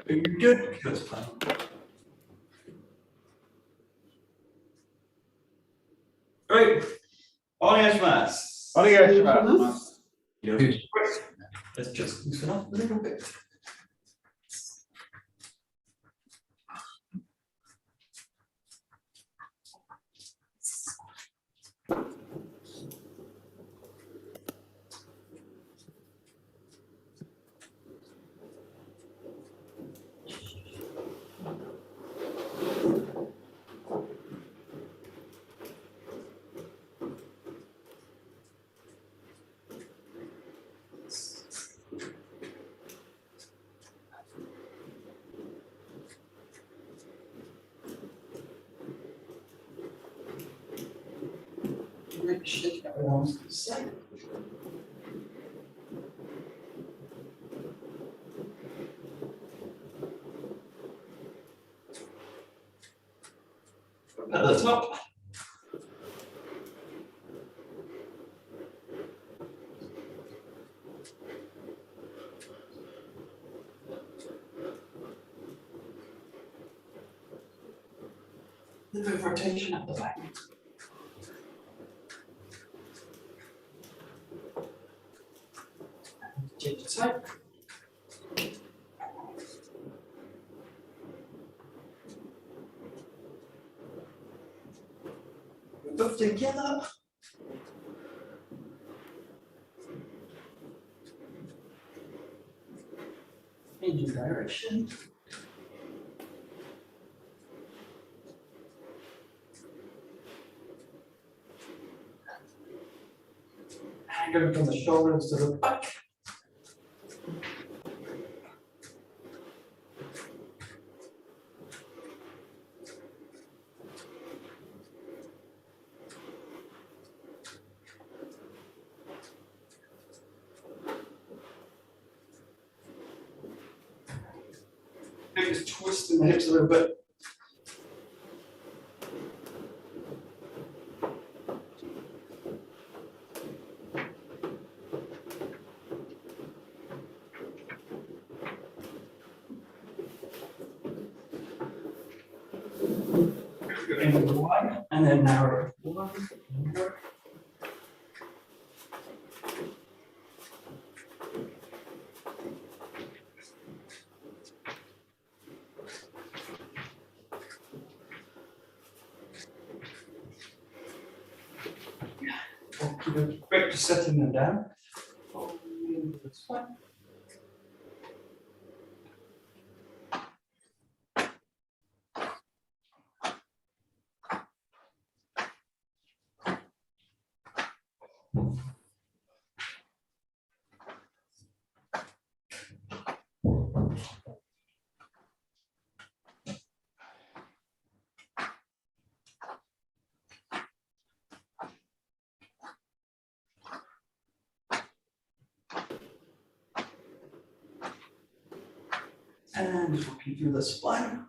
Are you good? That's fine. Great. Onegaishimasu. Onegaishimasu. Let's just loosen up a little bit. Shake that one. At the top. A bit of rotation at the back. Change the side. Both together. Changing direction. And going from the shoulders to the back. Maybe just twisting the hips a little bit. Go into the wide and then narrow. Back to setting them down. That's fine. And just walking through the spine,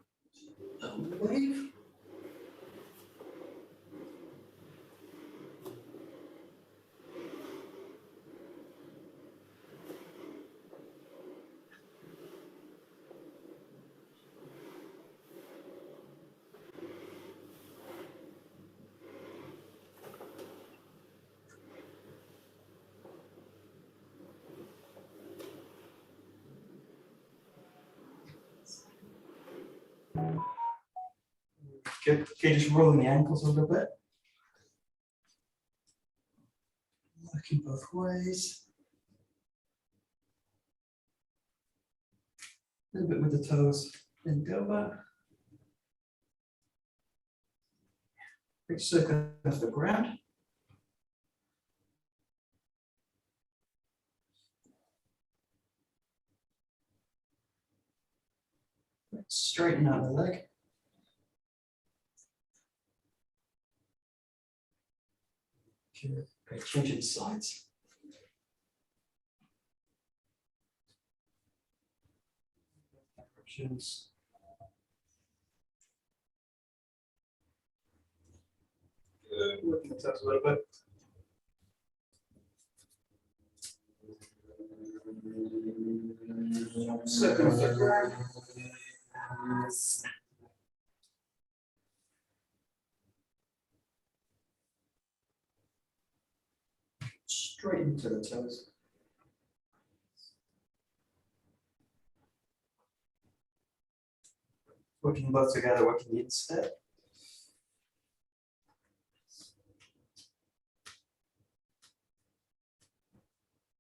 little wave. Good. Okay, just rolling the ankles a little bit. Working both ways. A little bit with the toes, then go back. Big circle off the ground. Straighten out the leg. Okay, changing sides. Directions. Good, working the toes a little bit. Circle the ground. Straight into the toes. Working both together, working the instep.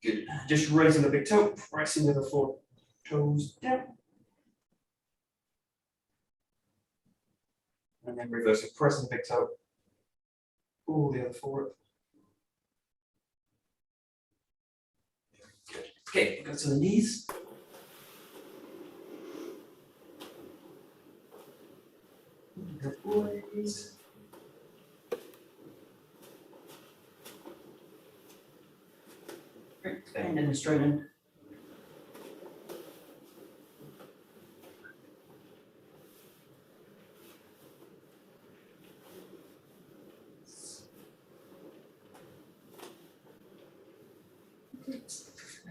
Good. Just raising the big toe, pressing the other 4 toes down. And then reversing, pressing the big toe. Pull the other 4 up. Good. Okay, go to the knees. Good boys. Great, bend and straighten.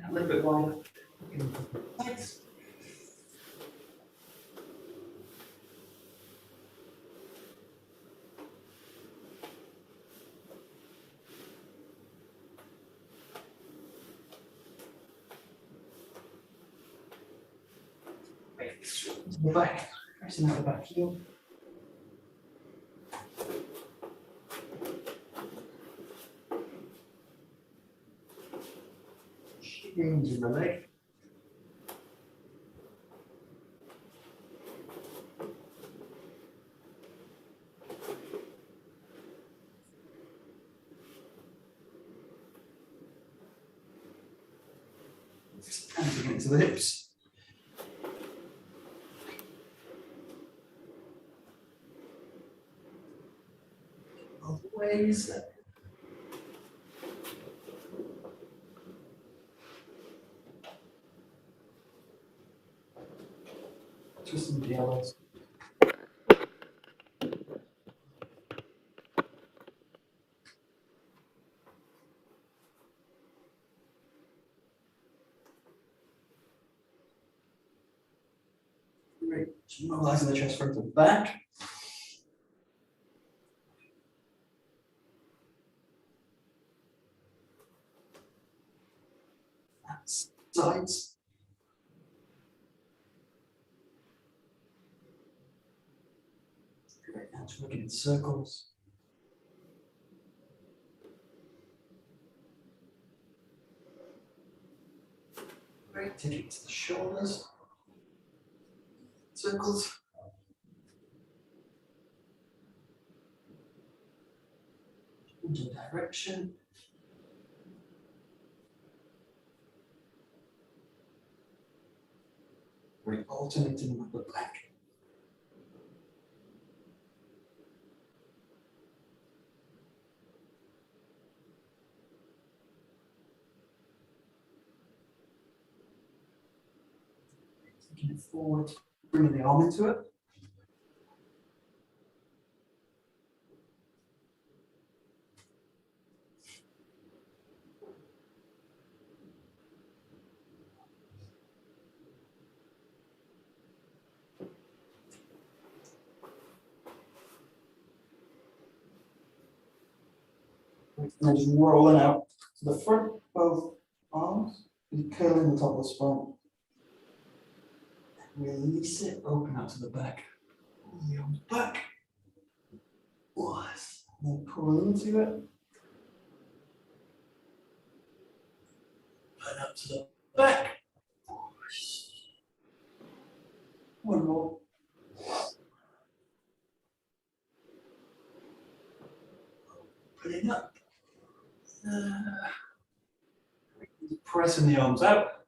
A little bit wider. Thanks. To the back, pressing out the back heel. Change in the leg. Hands against the hips. Ways. Twisting the elbows. Great. Mobilizing the chest front and back. Sides. Great, now just working in circles. Great, taking it to the shoulders. Circles. Changing direction. We're alternating with the back. Taking it forward, bringing the arm into it. And then just rolling out to the front, both arms, and curling the top of the spine. Release it, open out to the back. Pull the arms back. Nice. And then pull into it. And up to the back. One more. Opening up. Pressing the arms out.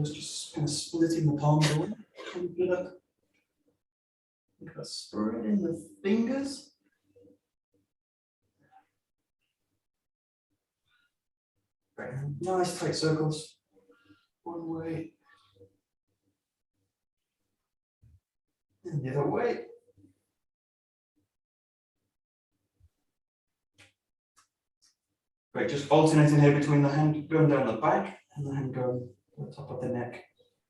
Just kind of splitting the palms away. Think about spreading the fingers. Right, nice tight circles. One way. And the other way. Great, just alternating here between the hand going down the back and the hand going to the top of the neck.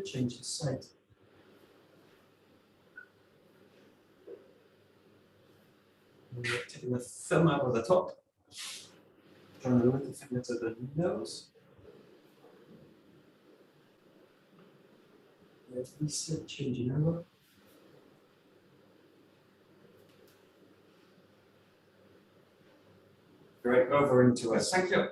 Good, change the side. And we're taking the thumb out of the top. Drawing the little finger to the nose. Reset, changing over. Right over into a Sankhya.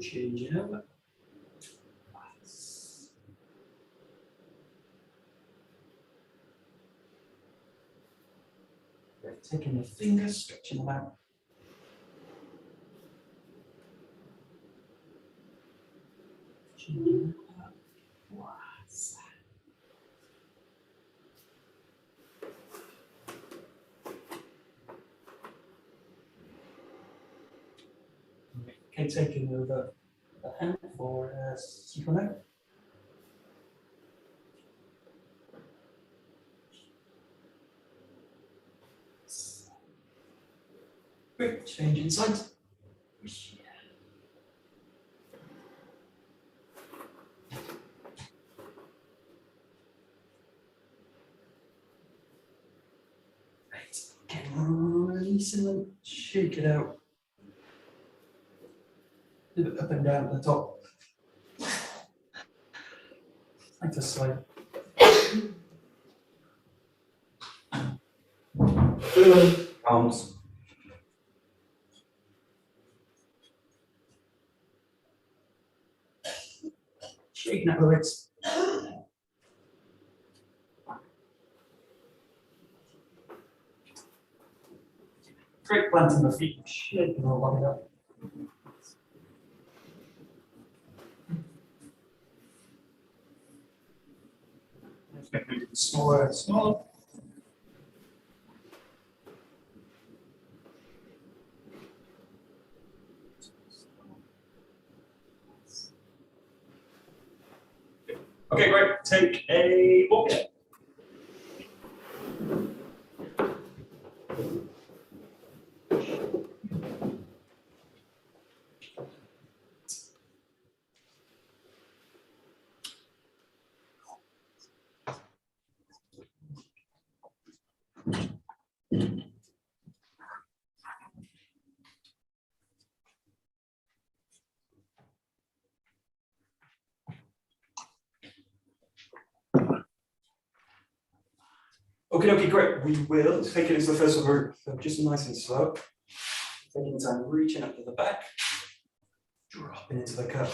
Changing over. Right, taking the fingers, stretching them out. Changing over. Okay, taking over the hand for super leg. Quick change in sight. Release and then shake it out. A bit up and down at the top. Like to slide. Arms. Shaking out the legs. Great planting the feet, shaking the body up. Smaller, smaller. Okay, great. Take a walk. Okay, great. We will take it as the first over, just nice and slow. Taking time, reaching up to the back, dropping into the cup.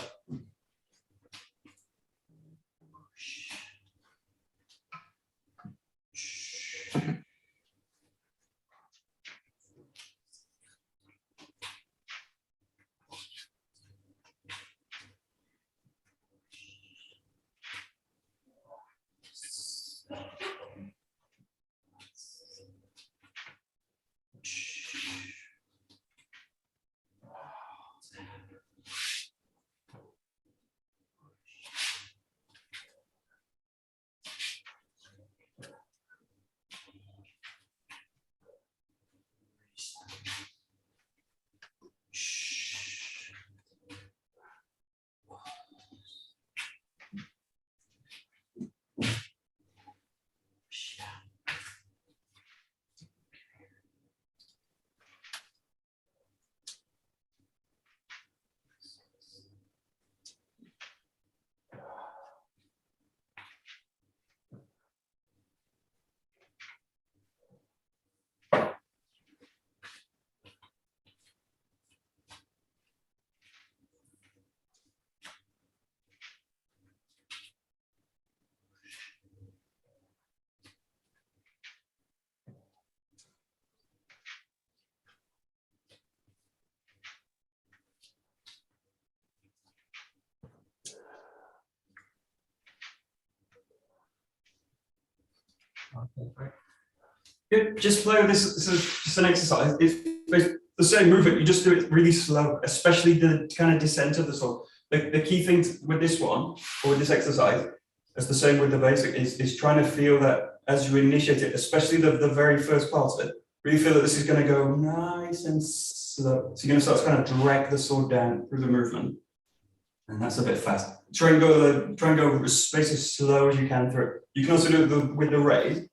Good. Just play with this. This is just an exercise. It's the same movement. You just do it really slow, especially the kind of descent of the sword. The key thing with this one, or with this exercise, is the same with the basic, is trying to feel that as you initiate it, especially the very first part of it, really feel that this is going to go nice and slow. So you're going to start to kind of drag the sword down through the movement. And that's a bit fast. Try and go as slow as you can through it. You can also do it with the raise.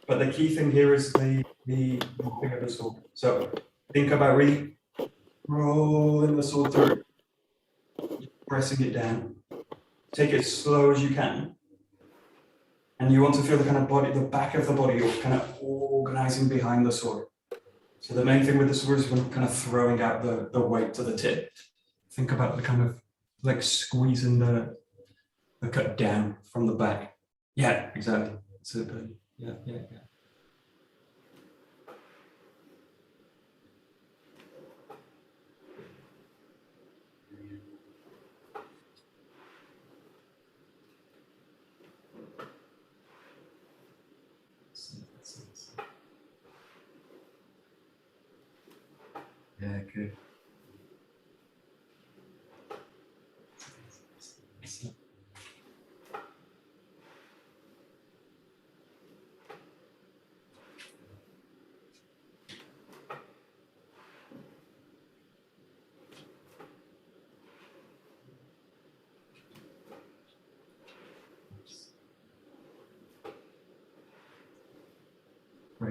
But the key thing here is the thing of the sword. So think about really rolling the sword through, pressing it down. Take it as slow as you can. And you want to feel the kind of body, the back of the body, you're kind of organizing behind the sword. So the main thing with the sword is when kind of throwing out the weight to the tip. Think about the kind of like squeezing the cut down from the back. Yeah, exactly. Super. Yeah. Yeah, good.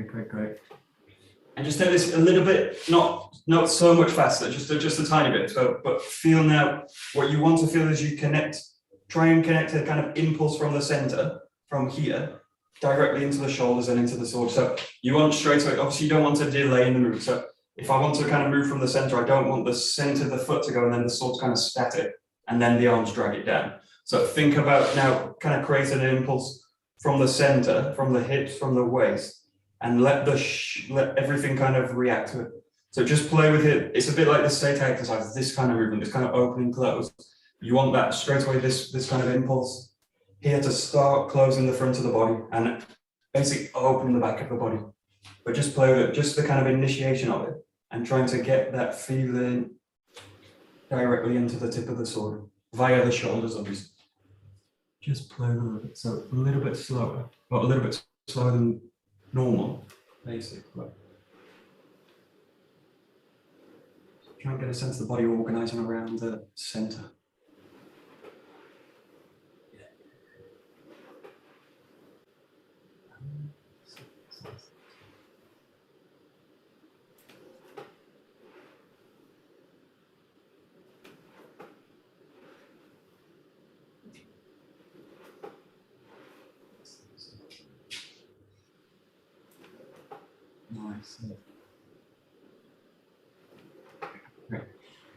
Great. And just take this a little bit, not so much faster, just a tiny bit. But feel now what you want to feel as you try and connect a kind of impulse from the center, from here, directly into the shoulders and into the sword. So you want straight away, obviously you don't want to delay in the move. So if I want to kind of move from the center, I don't want the center of the foot to go and then the sword's kind of static and then the arms drag it down. So think about now kind of create an impulse from the center, from the hips, from the waist, and let everything kind of react to it. So just play with it. It's a bit like the state exercise, this kind of movement, this kind of open and close. You want that straight away, this kind of impulse here to start closing the front of the body and basically open the back of the body. But just play with it, just the kind of initiation of it and trying to get that feeling directly into the tip of the sword via the shoulders, obviously. Just play a little bit, so a little bit slower, but a little bit slower than normal, basically. Try and get a sense of the body organizing around the center. Nice. Great.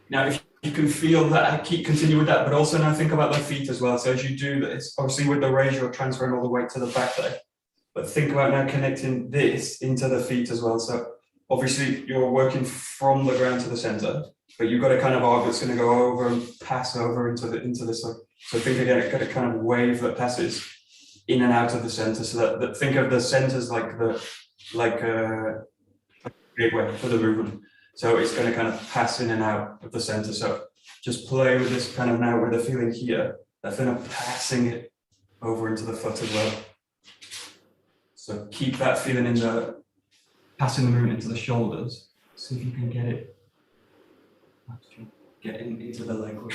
Now, if you can feel that, continue with that, but also now think about the feet as well. So as you do this, obviously with the raise, you're transferring all the weight to the back leg, but think about now connecting this into the feet as well. So obviously you're working from the ground to the center, but you've got a kind of arc that's going to go over and pass over into this. So think again, it's got a kind of wave that passes in and out of the center. So that think of the centers like a gateway for the movement. So it's going to kind of pass in and out of the center. So just play with this kind of now with the feeling here, that kind of passing it over into the foot as well. So keep that feeling in the passing the movement into the shoulders. See if you can get it into the leg work.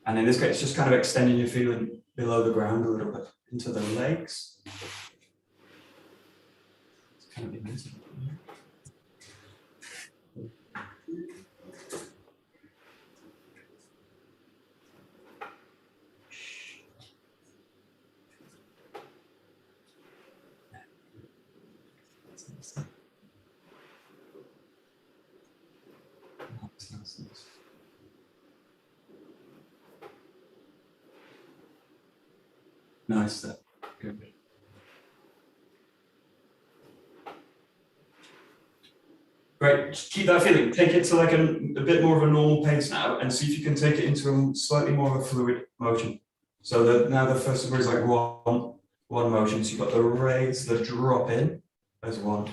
And in this case, just kind of extending your feeling below the ground a little bit into the legs. It's kind of invisible. Nice. Good. Great. Just keep that feeling. Take it to like a bit more of a normal pace now, and see if you can take it into a slightly more of a fluid motion. So now the first one is like one motion. So you've got the raise, the drop in as one.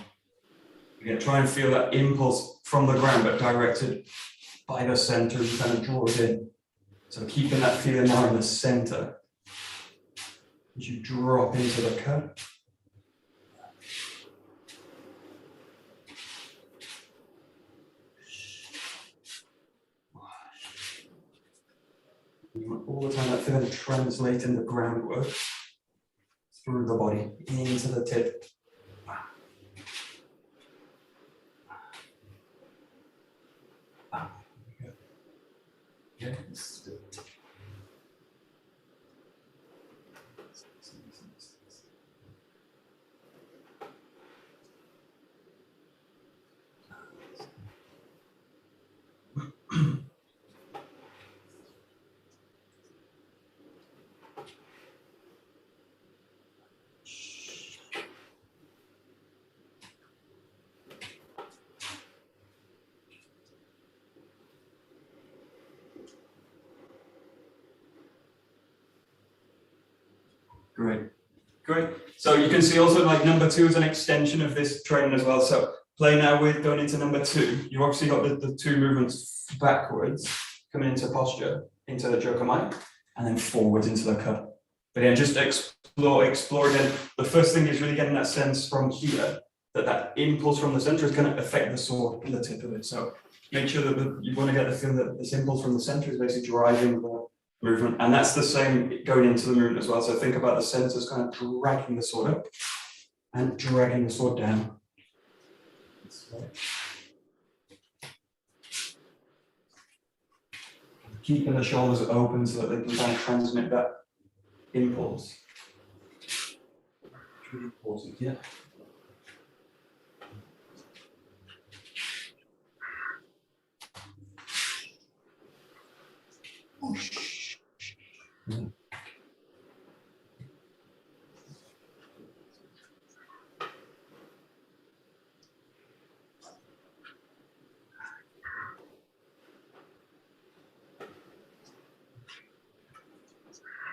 Again, try and feel that impulse from the ground, but directed by the center. You kind of draw it in. So keeping that feeling now in the center. As you drop into the cut. You want all the time that feeling translating the groundwork through the body into the tip. Yeah. Great. So you can see also like number 2 is an extension of this training as well. So play now with going into number 2. You obviously got the 2 movements backwards, coming into posture, into the 𝒊𝒂𝒏, and then forwards into the cut. But yeah, just explore again. The first thing is really getting that sense from here, that impulse from the center is going to affect the sword and the tip of it. So make sure that you want to get the feeling that this impulse from the center is basically driving movement, and that's the same going into the movement as well. So think about the centers kind of dragging the sword up and dragging the sword down. Keeping the shoulders open so that they can kind of transmit that impulse. It's really important, yeah.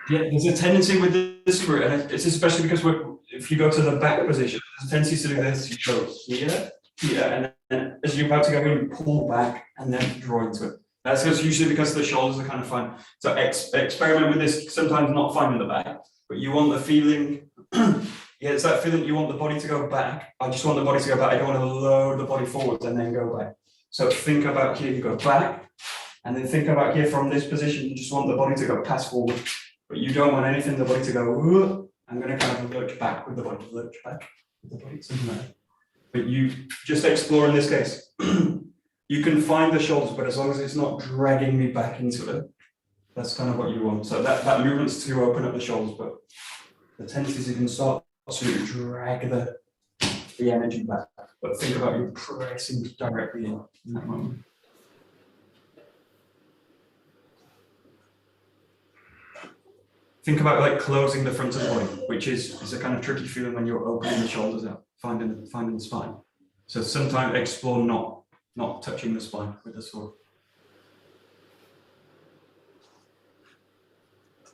Yeah, there's a tendency with this route, and it's especially because if you go to the back position, there's a tendency to do this. You go here, here, and then as you're about to go in, pull back and then draw into it. That's usually because the shoulders are kind of fine. So experiment with this, sometimes not finding the back, but you want the feeling, yeah, it's that feeling you want the body to go back. I just want the body to go back. I don't want to load the body forwards and then go back. So think about here, you go back, and then think about here from this position, you just want the body to go pass forward. But you don't want anything, the body to go, I'm going to kind of lurch back with the body, lurch back with the body, something like that. But you just explore in this case. You can find the shoulders, but as long as it's not dragging me back into it, that's kind of what you want. So that movement's to open up the shoulders, but the tendency is you can start to drag the energy back. But think about you pressing directly in that moment. Think about like closing the front of the body, which is a kind of tricky feeling when you're opening the shoulders out, finding the spine. So sometimes explore not touching the spine with the sword.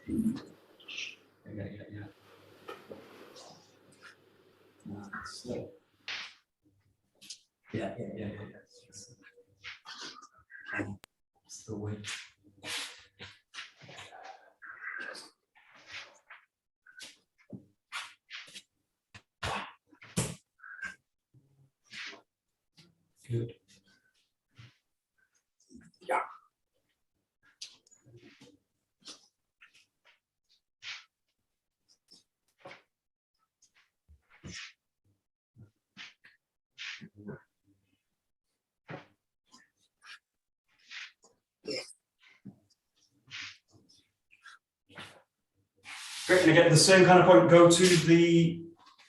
Yeah. Slow. Yeah. That's the way. Good. Yeah. Great, and again, the same kind of point, go to the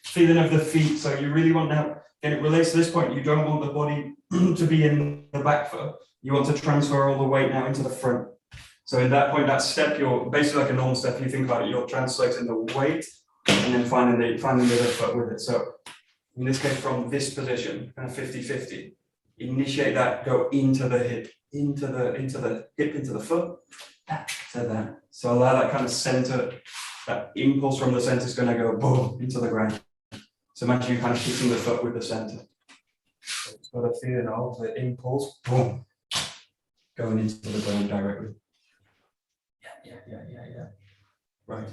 feeling of the feet. So you really want now, and it relates to this point, you don't want the body to be in the back foot. You want to transfer all the weight now into the front. So in that point, that step, you're basically like a normal step. You think about it, you're translating the weight and then finding the other foot with it. So in this case, from this position, kind of 50-50, initiate that, go into the hip, into the foot, to that. So allow that kind of center, that impulse from the center is going to go boom into the ground. So imagine you kind of hitting the foot with the center. So it's got a feeling of the impulse, boom, going into the ground directly. Yeah. Right.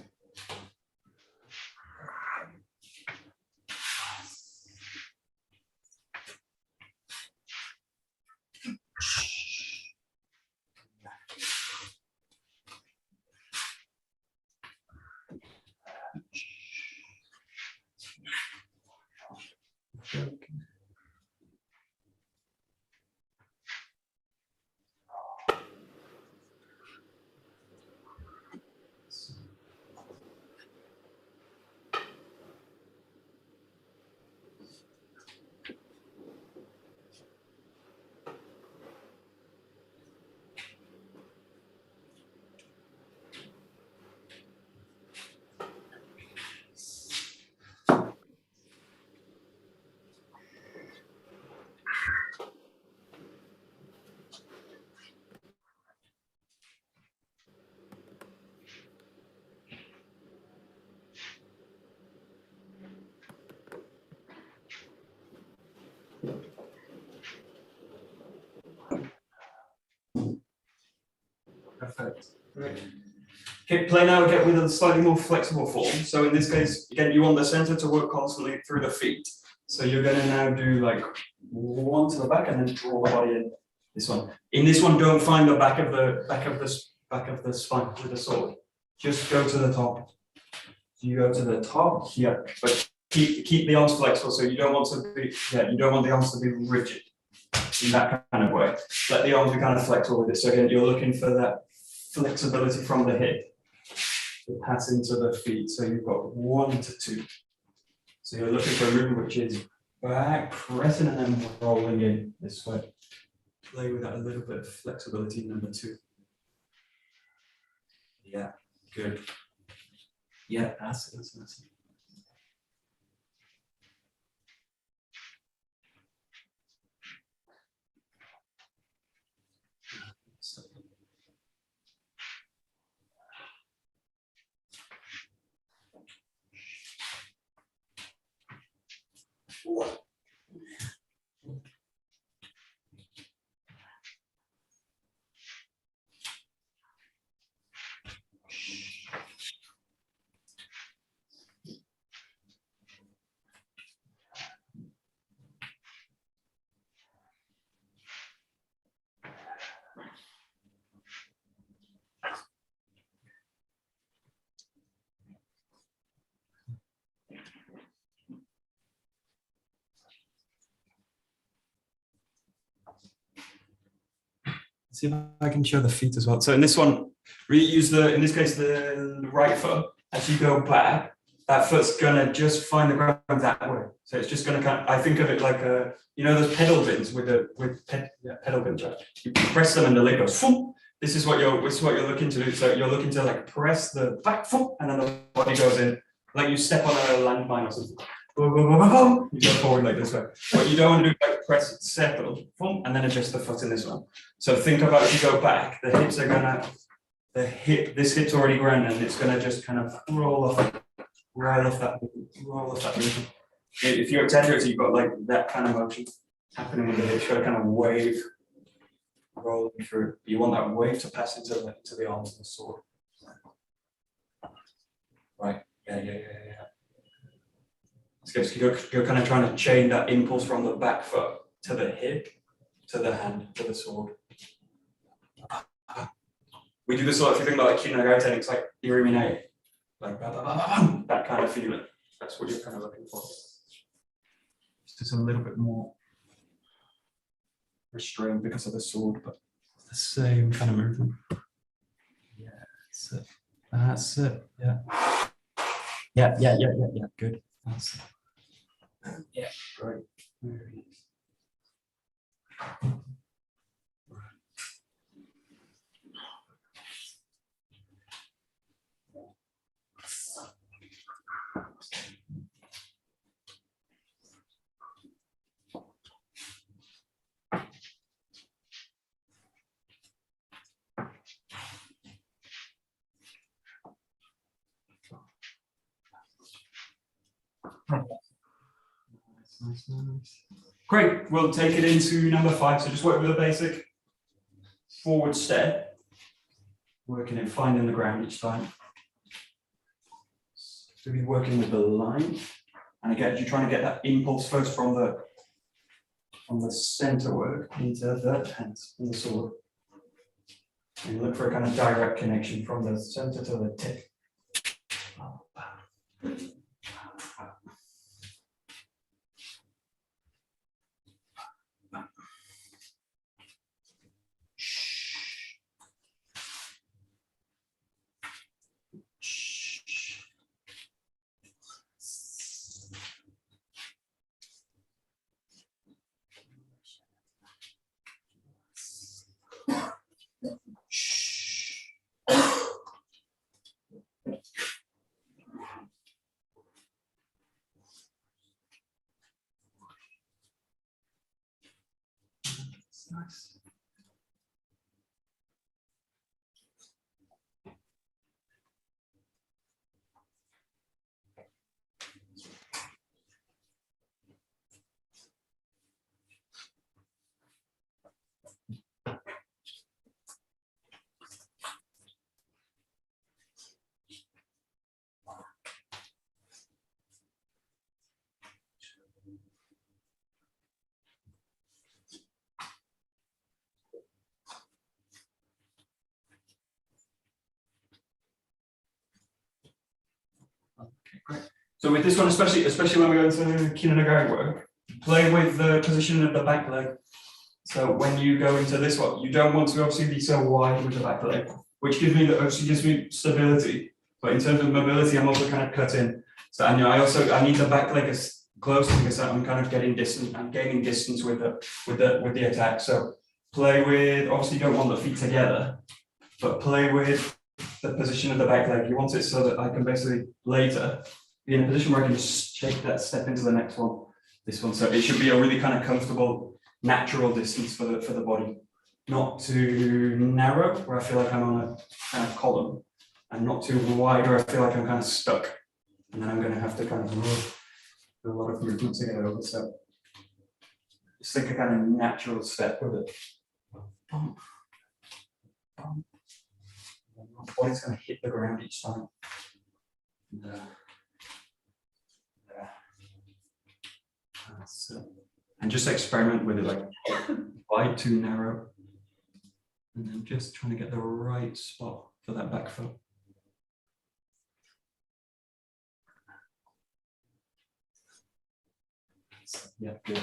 Perfect. Great. Okay, play now again with a slightly more flexible form. So in this case, again, you want the center to work constantly through the feet. So you're going to now do like one to the back and then draw the body in. This one. In this one, don't find the back of the back of the spine with the sword. Just go to the top. You go to the top here, but keep the arms flexible. So you don't want to be, you don't want the arms to be rigid in that kind of way. Let the arms be kind of flexible with it. So again, you're looking for that flexibility from the hip to pass into the feet. So you've got 1 to 2. So you're looking for a movement which is back, pressing and then rolling in this way. Play with that a little bit of flexibility, number 2. Yeah, good. Yeah, that's it. See if I can show the feet as well. So in this one, reuse in this case, the right foot. As you go back, that foot's gonna just find the ground that way. So it's just gonna I think of it like you know those pedal bins with pedal bins, right? You press them and the leg goes, boom. This is what you're looking to do. So you're looking to like press the back foot and then the body goes in, like you step on a landmine or something. You go forward like this way. What you don't want to do is like press it, settle, and then adjust the foot in this one. So think about if you go back, the hips are gonna, this hip's already grounded and it's gonna just kind of roll off that movement. If you're a tenderer, you've got like that kind of motion happening with the hips, you've got a kind of wave rolling through. You want that wave to pass into the arms of the sword. Right, yeah. So you're kind of trying to chain that impulse from the back foot to the hip, to the hand, to the sword. We do this a lot. If you think about like Kinagari techniques, like 𝒖𝒉𝒏𝒕, like that kind of feeling. That's what you're kind of looking for. It's just a little bit more restrained because of the sword, but the same kind of movement. Yeah, that's it. Yeah. Good. That's it. Yeah, great. Very nice. Nice. Great, we'll take it into number 5. So just work with a basic forward step, working and finding the ground each time. So be working with the line, and again, you're trying to get that impulse first from the center work into the hands and the sword. And you look for a kind of direct connection from the center to the tip. Nice. So with this one, especially when we go into Kinanagari work, play with the position of the back leg. So when you go into this one, you don't want to obviously be so wide with the back leg, which obviously gives me stability. But in terms of mobility, I'm also kind of cut in. So I need the back leg as close because I'm kind of getting distance. I'm gaining distance with the attack. So play with, obviously you don't want the feet together, but play with the position of the back leg. You want it so that I can basically later be in a position where I can just shake that step into the next one. This one. So it should be a really kind of comfortable, natural distance for the body. Not too narrow, where I feel like I'm on a kind of column, and not too wide, where I feel like I'm kind of stuck. And then I'm going to have to kind of move a lot of movement to get over. So just think a kind of natural step with it. Bump, bump. The body's going to hit the ground each time. And just experiment with it, like wide to narrow, and then just trying to get the right spot for that back foot. Yeah, good.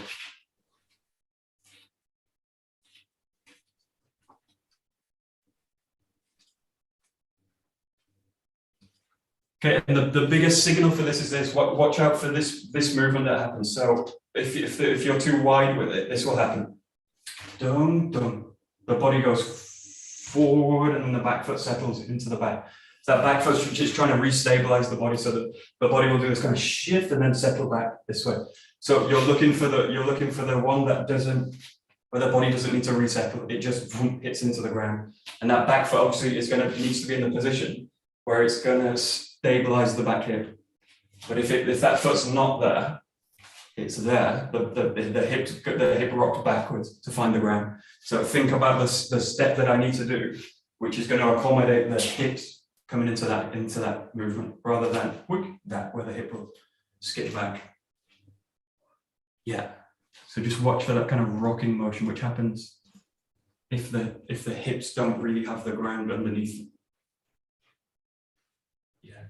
Okay, and the biggest signal for this is this. Watch out for this movement that happens. So if you're too wide with it, this will happen. Dum dum. The body goes forward, and then the back foot settles into the back. So that back foot's just trying to restabilize the body, so that the body will do this kind of shift and then settle back this way. So you're looking for the one that doesn't, where the body doesn't need to resettle. It just hits into the ground, and that back foot obviously needs to be in the position where it's going to stabilize the back hip. But if that foot's not there, it's there. The hip rocked backwards to find the ground. So think about the step that I need to do, which is going to accommodate the hips coming into that movement, rather than that where the hip will skip back. Yeah. So just watch for that kind of rocking motion, which happens if the hips don't really have the ground underneath them. Yeah.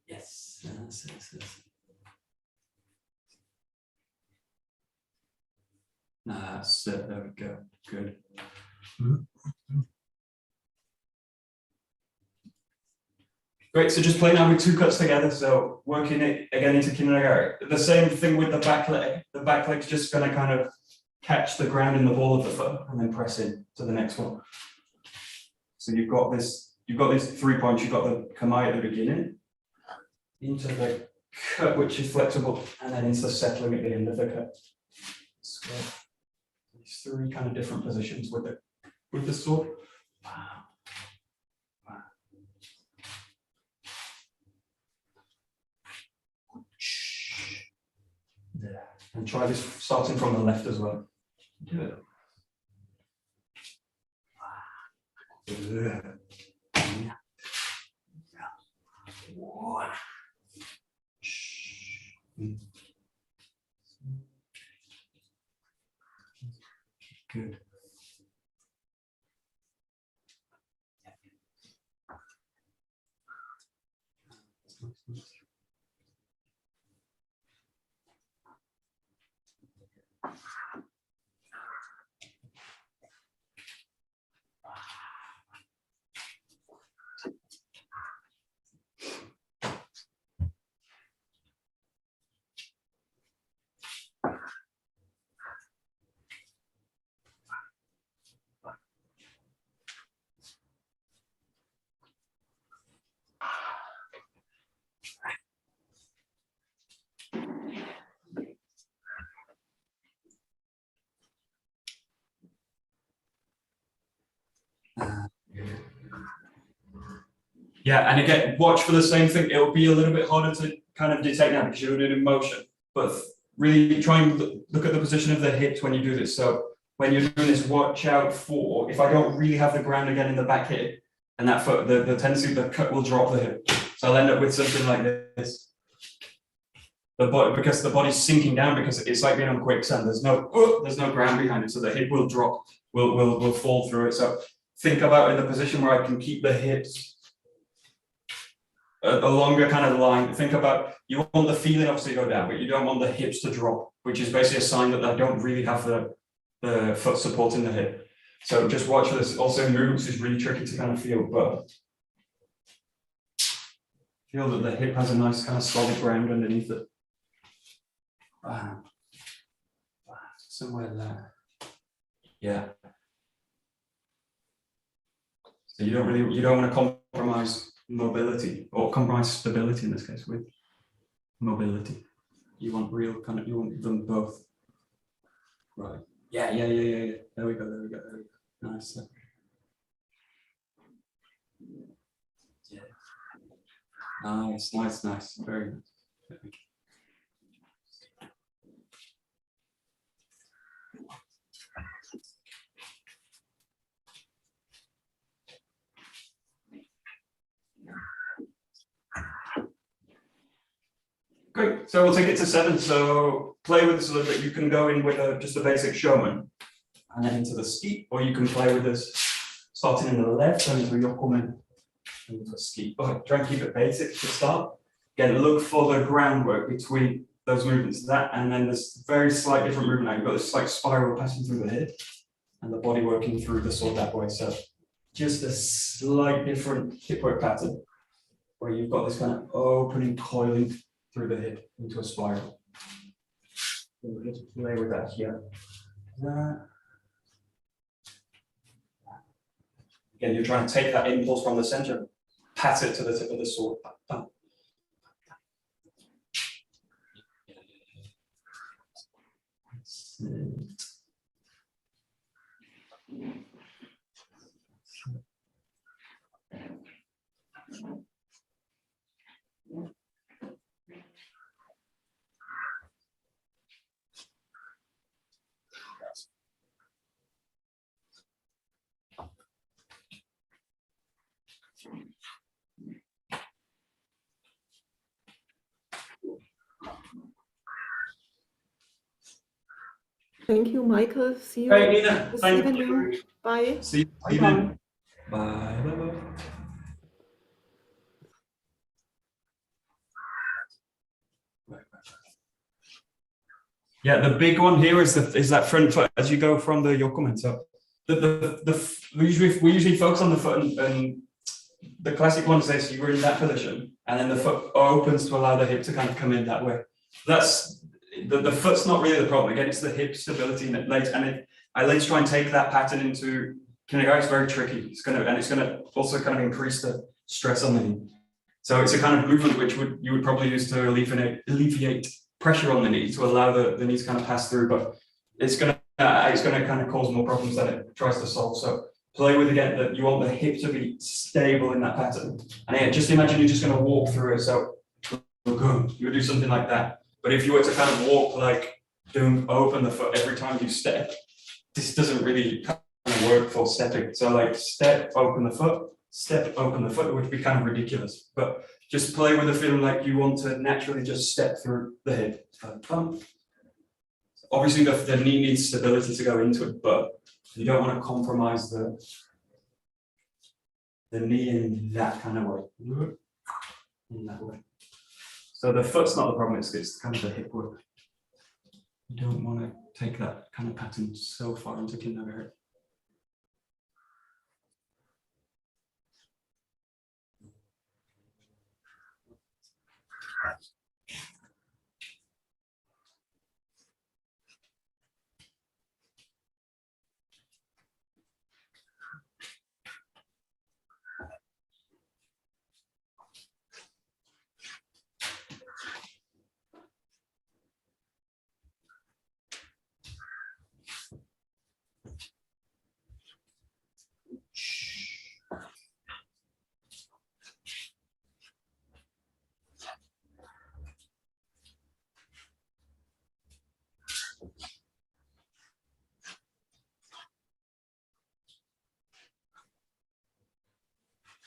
Yes. That's it. There we go. Good. Great. So just play now with two cuts together. So working it again into Kinanagari. The same thing with the back leg. The back leg's just going to kind of catch the ground in the ball of the foot and then press in to the next one. So you've got these 3 points. You've got the kamae at the beginning, into the cut, which is flexible, and then into the settling at the end of the cut. So these 3 kind of different positions with the sword. Wow. And try this starting from the left as well. Do it. Good. Yeah, and again, watch for the same thing. It'll be a little bit harder to kind of detect now because you're doing it in motion, but really try and look at the position of the hips when you do this. So when you're doing this, watch out for, if I don't really have the ground again in the back hip, and that foot, the tendency, the cut will drop the hip. So I'll end up with something like this. Because the body's sinking down, because it's like being on quicksand. There's no ground behind it, so the hip will drop will fall through it. So think about in the position where I can keep the hips a longer kind of line. Think about, you want the feeling obviously to go down, but you don't want the hips to drop, which is basically a sign that I don't really have the foot supporting the hip. So just watch for this. Also, movements is really tricky to kind of feel, but feel that the hip has a nice kind of solid ground underneath it. Somewhere there. Yeah. So you don't want to compromise mobility or compromise stability in this case with mobility. You want you want them both. Right. Yeah. There we go. Nice. Yeah. Nice. Very nice. Great, so we'll take it to 7. So play with this a little bit. You can go in with just a basic showman and then into the ski, or you can play with this starting in the left and into yokomen and into a ski. But try and keep it basic to start. Again, look for the groundwork between those movements. That and then this very slight different movement. Now you've got this like spiral passing through the head and the body working through the sword that way. So just a slight different hip work pattern where you've got this kind of opening, coiling through the hip into a spiral. So we'll just play with that here. Again, you're trying to take that impulse from the center, pass it to the tip of the sword. Thank you, Michael. See you. Great, Nina. This Thank evening. you. Bye. See you this evening. Bye. Yeah, the big one here is that front foot as you go from the yokomen. So we usually focus on the foot, and the classic one says you were in that position, and then the foot opens to allow the hip to kind of come in that way. That's the foot's not really the problem. Again, it's the hip stability and I later try and take that pattern into Kinagari. It's very tricky. It's gonna also kind of increase the stress on the knee. So it's a kind of movement which you would probably use to alleviate pressure on the knee to allow the knee to kind of pass through, but it's gonna kind of cause more problems than it tries to solve. So play with, again, that you want the hip to be stable in that pattern. And again, just imagine you're just going to walk through it. So you would do something like that. But if you were to kind of walk like open the foot every time you step, this doesn't really kind of work for stepping. So like step, open the foot, step, open the foot, it would be kind of ridiculous. But just play with the feeling like you want to naturally just step through the hip. Obviously the knee needs stability to go into it, but you don't want to compromise the knee in that kind of way. In that way. So the foot's not the problem, it's kind of the hip work. You don't want to take that kind of pattern so far into Kinagari.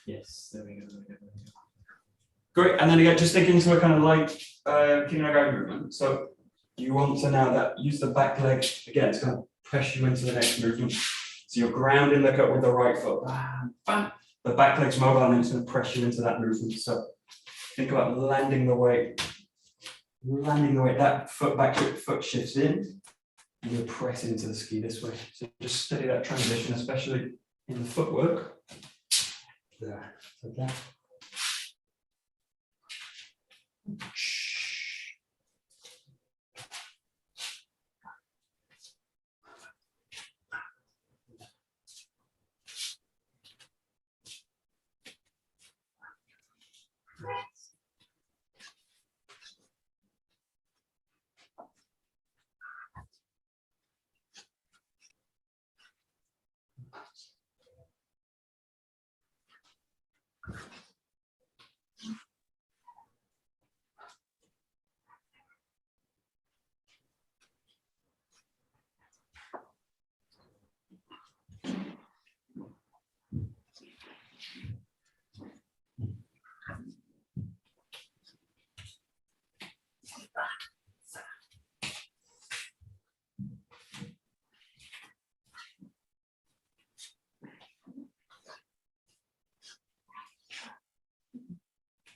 Yes, there we go. Great, and then again, just stick into a kind of light Kinagari movement. So you want to now use the back leg again to kind of press you into the next movement. So you're grounding the cut with the right foot. Bam, bam. The back leg's mobile and it's going to press you into that movement. So think about landing the weight. That foot shifts in, and you're pressing into the ski this way. So just study that transition, especially in the footwork. There. So that.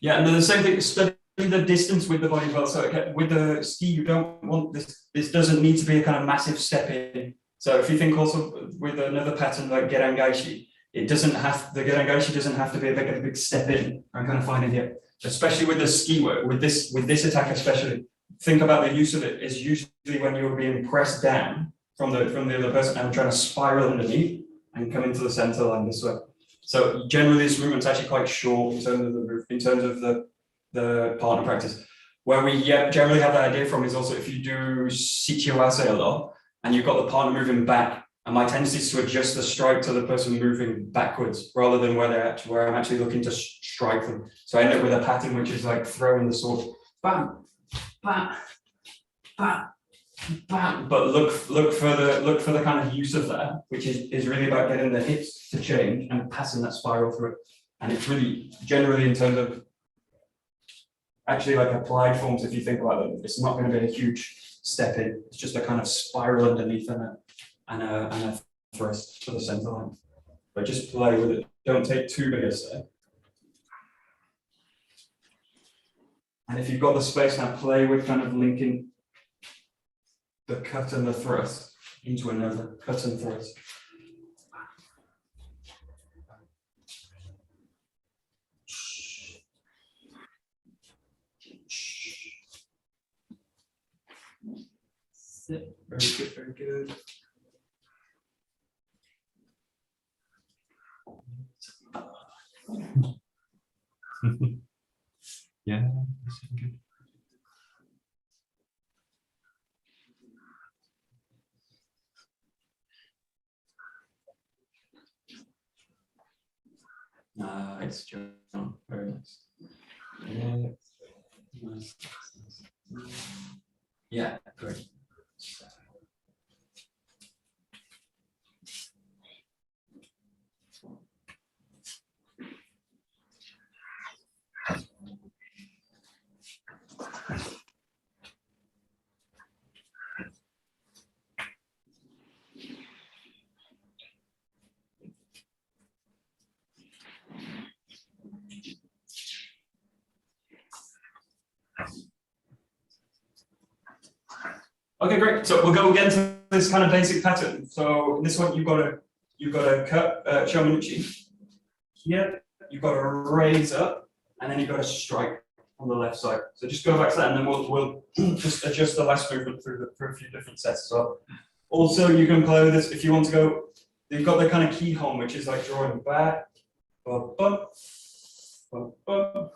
Yeah, and then the same thing, study the distance with the body as well. So okay, with the ski, you don't want this doesn't need to be a kind of massive step in. So if you think also with another pattern like Gerangaishi, the Gerangaishi doesn't have to be like a big step in. I'm kind of finding here, especially with the ski work, with this attack especially. Think about the use of it is usually when you're being pressed down from the other person and trying to spiral underneath and come into the center line this way. So generally, this movement's actually quite short in terms of the partner practice. Where we generally have that idea from is also if you do 𝒕𝒌𝒂𝒕 a lot and you've got the partner moving back, and my tendency is to adjust the strike to the person moving backwards rather than where I'm actually looking to strike them. So I end up with a pattern which is like throwing the sword, bam, bam, bam. But look for the kind of use of that, which is really about getting the hips to change and passing that spiral through it. And it's really generally in terms of actually like applied forms, if you think about them, it's not going to be a huge step in. It's just a kind of spiral underneath and a thrust to the center line. But just play with it. Don't take too big a step. And if you've got the space now, play with kind of linking the cut and the thrust into another cut and thrust. Sit. Very good, very good. Yeah, that's good. Nice, John. Very nice. Yeah, nice. Yeah, great. Okay, great. So we'll go again to this kind of basic pattern. So in this one, you've got to cut Shomanuchi. Here, you've got to raise up, and then you've got to strike on the left side. So just go back to that, and then we'll just adjust the last movement through a few different sets as well. Also, you can play with this if you want to go. You've got the kind of 𝒌𝒄𝒄𝒿 which is like drawing back, bum, bum, bum, bum,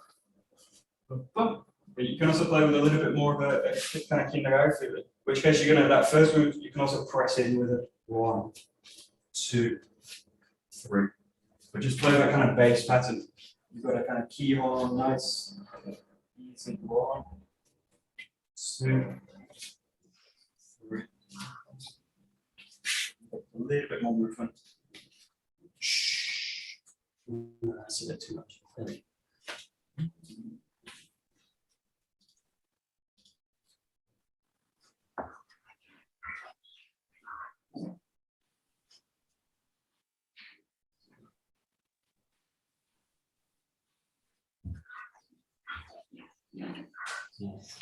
bum, bum. But you can also play with a little bit more of a kind of 𝒌𝒂𝒂𝒃 feeling. In which case you're going to that first move. You can also press in with it. 1, 2, 3. But just play that kind of base pattern. You've got a kind of 𝒌𝒄𝒄𝒿, nice, easy. 1, 2, 3. A little bit more movement. Shh. That's a bit too much. Yes.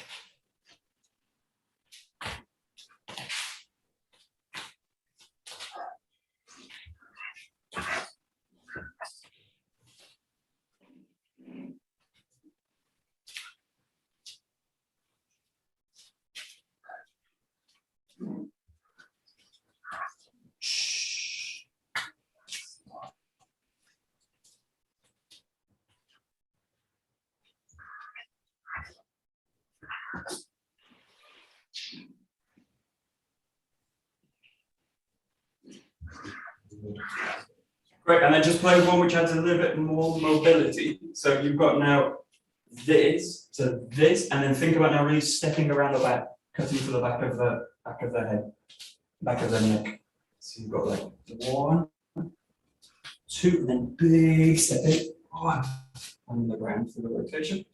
Great, and then just play with one which adds a little bit more mobility. So you've got now this to this, and then think about now really stepping around the back, cutting to the back of the head, back of the neck. So you've got like 1, 2, and then big step in, on the ground for the rotation.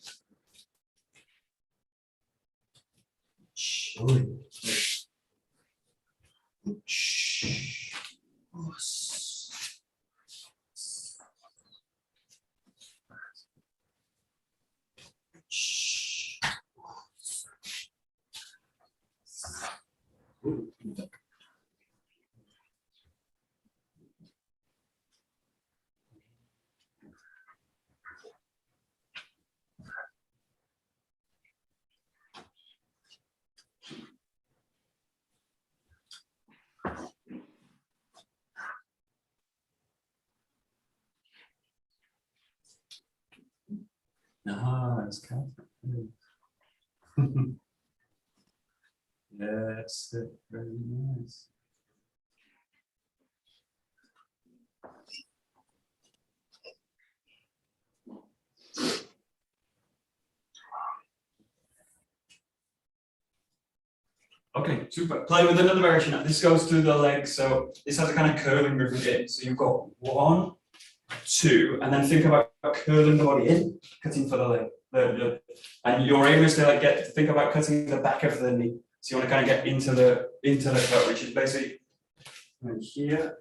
Nice, yes, very nice. Okay, super. Play with another variation. This goes through the legs, so this has a kind of curling movement in. So you've got 1, 2, and then think about curling the body in, cutting for the leg. And your aim is to like think about cutting the back of the knee. So you want to kind of get into the cut, which is basically here,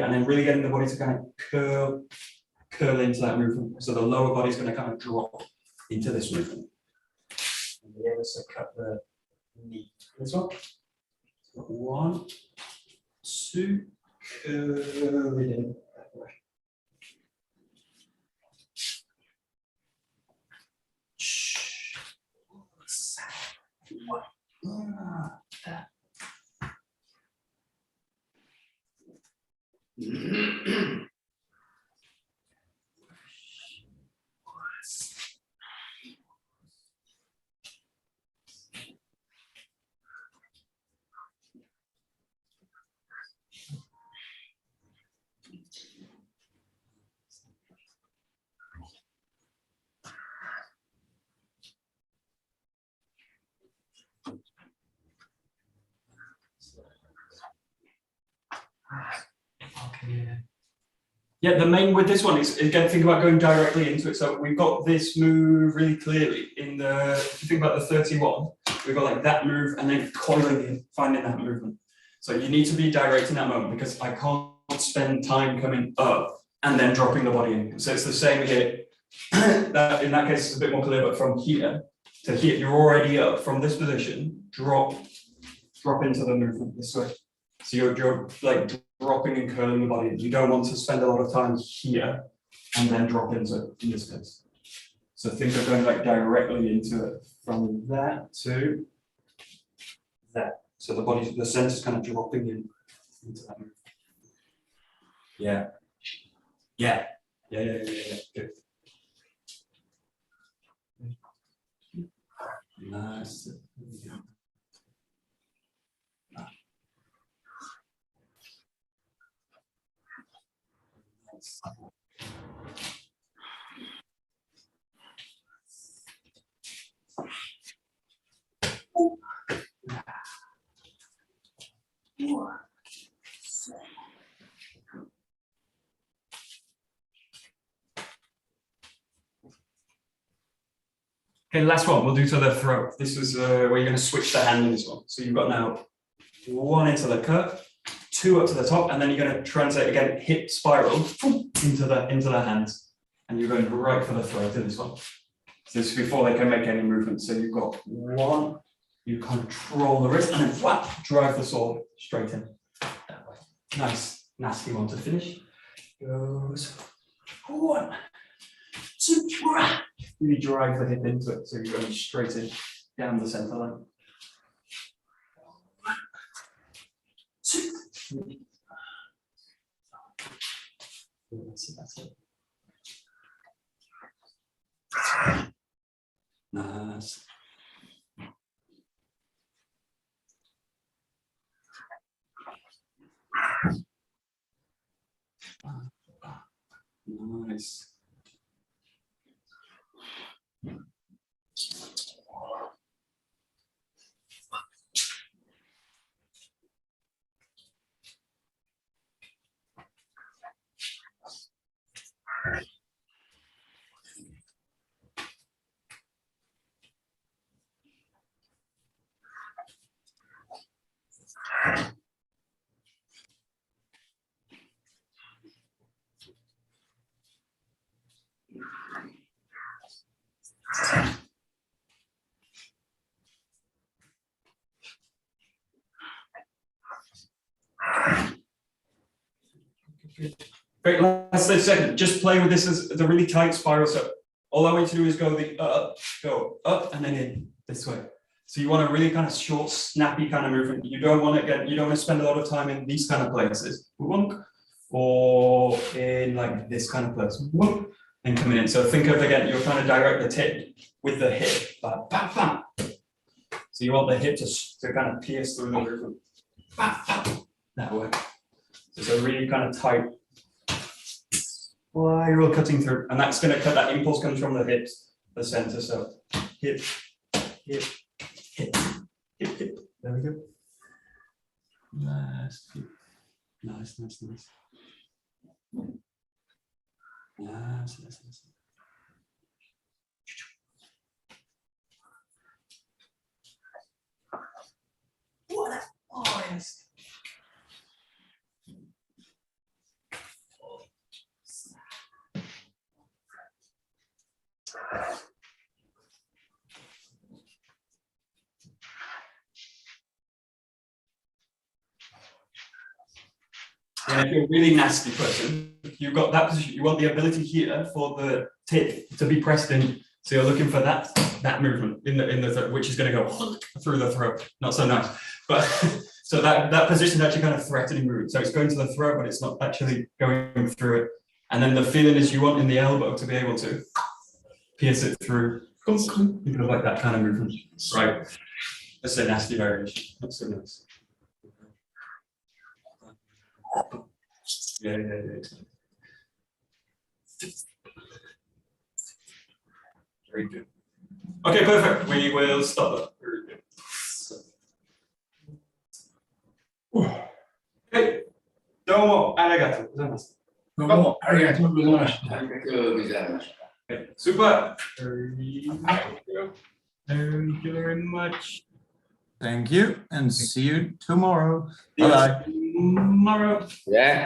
and then really getting the body to kind of curl into that movement. So the lower body is going to kind of drop into this movement. And the aim is to cut the knee. This one. 1, 2, curl it in. Okay. Yeah, the main with this one is again think about going directly into it. So we've got this move really clearly in the. If you think about the 31, we've got like that move and then coiling in, finding that movement. So you need to be direct in that moment because I can't spend time coming up and then dropping the body in. So it's the same here. That in that case it's a bit more clear, but from here to here, you're already up from this position. Drop into the movement this way. So you're like dropping and curling the body. You don't want to spend a lot of time here and then drop into in this case. So think of going like directly into it from that to that. So the center is kind of dropping into that movement. Yeah. Good. Nice. Okay, last one, we'll do to the throat. This is where you're going to switch the hand in this one. So you've got now 1 into the cut, 2 up to the top, and then you're going to translate again, hip spiral into the hands. And you're going right for the throat in this one. This is before they can make any movement. So you've got one, you control the wrist, and then whap, drive the sword straight in. That way. Nice, nasty one to finish. Goes 1, 2, 3. Really drive the hip into it, so you're going straight in down the center line. 1, 2, 3. That's it. Nice. Nice. Great, last second, just play with this as the really tight spiral. So all I want you to do is go up and then in this way. So you want a really kind of short, snappy kind of movement. You don't want to spend a lot of time in these kind of places. Or in like this kind of place. And coming in. So think of again, you're trying to direct the tip with the hip. Like, bam, bam. So you want the hip to kind of pierce through the movement. Bam, bam. That way. So it's a really kind of tight spiral cutting through. And that's going to cut, that impulse comes from the hips, the center. So hip, hip, hip, hip, hip. There we go. Nice. Nice, nice, nice. Nice, nice, nice. What a forest. And if you're a really nasty person, you've got that position, you want the ability here for the tip to be pressed in. So you're looking for that movement in the which is going to go through the throat. Not so nice. But so that position is actually kind of threatening movement. So it's going to the throat, but it's not actually going through it. And then the feeling is you want in the elbow to be able to pierce it through. You know, like that kind of movement. Right. That's a nasty variation. Not so nice. Yeah. Very good. Okay, perfect. We will stop that. Very good. Okay. どうもありがとうございます。どうもありがとうございました。Okay, super. Thank you very much. Thank you and see you tomorrow. See you Bye. tomorrow. Yeah.